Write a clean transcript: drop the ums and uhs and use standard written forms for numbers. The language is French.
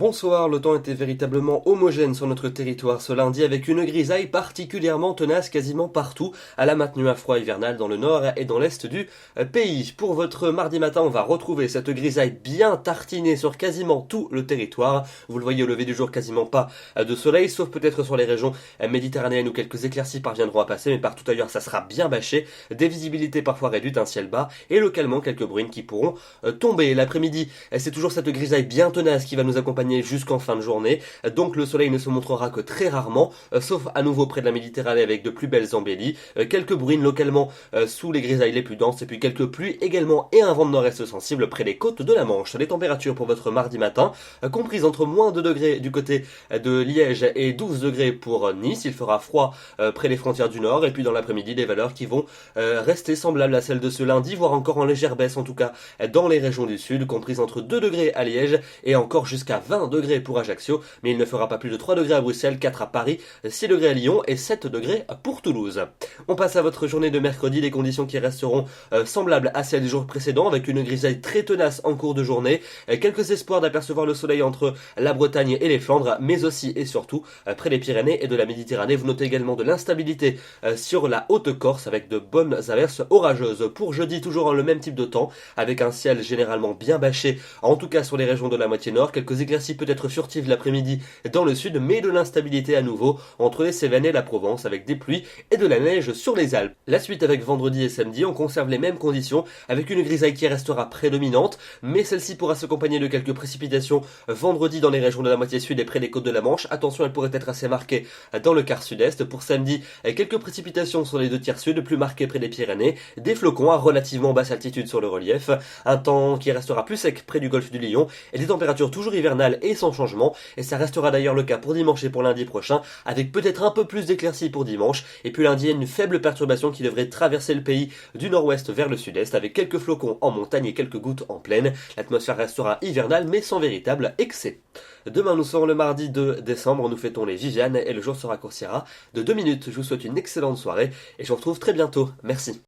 Bonsoir, le temps était véritablement homogène sur notre territoire ce lundi avec une grisaille particulièrement tenace quasiment partout. Elle a maintenu un froid hivernal dans le nord et dans l'est du pays. Pour votre mardi matin, on va retrouver cette grisaille bien tartinée sur quasiment tout le territoire. Vous le voyez au lever du jour, quasiment pas de soleil, sauf peut-être sur les régions méditerranéennes où quelques éclaircies parviendront à passer, mais partout ailleurs ça sera bien bâché. Des visibilités parfois réduites, un ciel bas et localement quelques bruines qui pourront tomber. L'après-midi, c'est toujours cette grisaille bien tenace qui va nous accompagner jusqu'en fin de journée, donc le soleil ne se montrera que très rarement, sauf à nouveau près de la Méditerranée avec de plus belles embellies, quelques bruines localement sous les grisailles les plus denses et puis quelques pluies également et un vent de nord-est sensible près des côtes de la Manche. Les températures pour votre mardi matin, comprises entre moins 2 degrés du côté de Liège et 12 degrés pour Nice, il fera froid près des frontières du nord et puis dans l'après-midi des valeurs qui vont rester semblables à celles de ce lundi, voire encore en légère baisse en tout cas dans les régions du sud, comprises entre 2 degrés à Liège et encore jusqu'à 20 degrés pour Ajaccio, mais il ne fera pas plus de 3 degrés à Bruxelles, 4 à Paris, 6 degrés à Lyon et 7 degrés pour Toulouse. On passe à votre journée de mercredi, des conditions qui resteront semblables à celles du jour précédent, avec une grisaille très tenace en cours de journée, quelques espoirs d'apercevoir le soleil entre la Bretagne et les Flandres, mais aussi et surtout près des Pyrénées et de la Méditerranée. Vous notez également de l'instabilité sur la Haute-Corse, avec de bonnes averses orageuses. Pour jeudi, toujours le même type de temps, avec un ciel généralement bien bâché, en tout cas sur les régions de la moitié nord, quelques éclaircies peut-être furtives l'après-midi dans le sud, mais de l'instabilité à nouveau entre les Cévennes et la Provence, avec des pluies et de la neige sur les Alpes. La suite avec vendredi et samedi, on conserve les mêmes conditions, avec une grisaille qui restera prédominante, mais celle-ci pourra s'accompagner de quelques précipitations vendredi dans les régions de la moitié sud et près des côtes de la Manche. Attention, elle pourrait être assez marquée dans le quart sud-est. Pour samedi, quelques précipitations sur les 2 tiers sud, plus marquées près des Pyrénées, des flocons à relativement basse altitude sur le relief, un temps qui restera plus sec près du golfe du Lion, et des températures toujours hivernales et sans changement, et ça restera d'ailleurs le cas pour dimanche et pour lundi prochain, avec peut-être un peu plus d'éclaircies pour dimanche, et puis lundi une faible perturbation qui devrait traverser le pays du nord-ouest vers le sud-est, avec quelques flocons en montagne et quelques gouttes en plaine. L'atmosphère restera hivernale mais sans véritable excès. Demain nous serons le mardi 2 décembre, nous fêtons les Vivianes et le jour se raccourcira de 2 minutes. Je vous souhaite une excellente soirée et je vous retrouve très bientôt. Merci.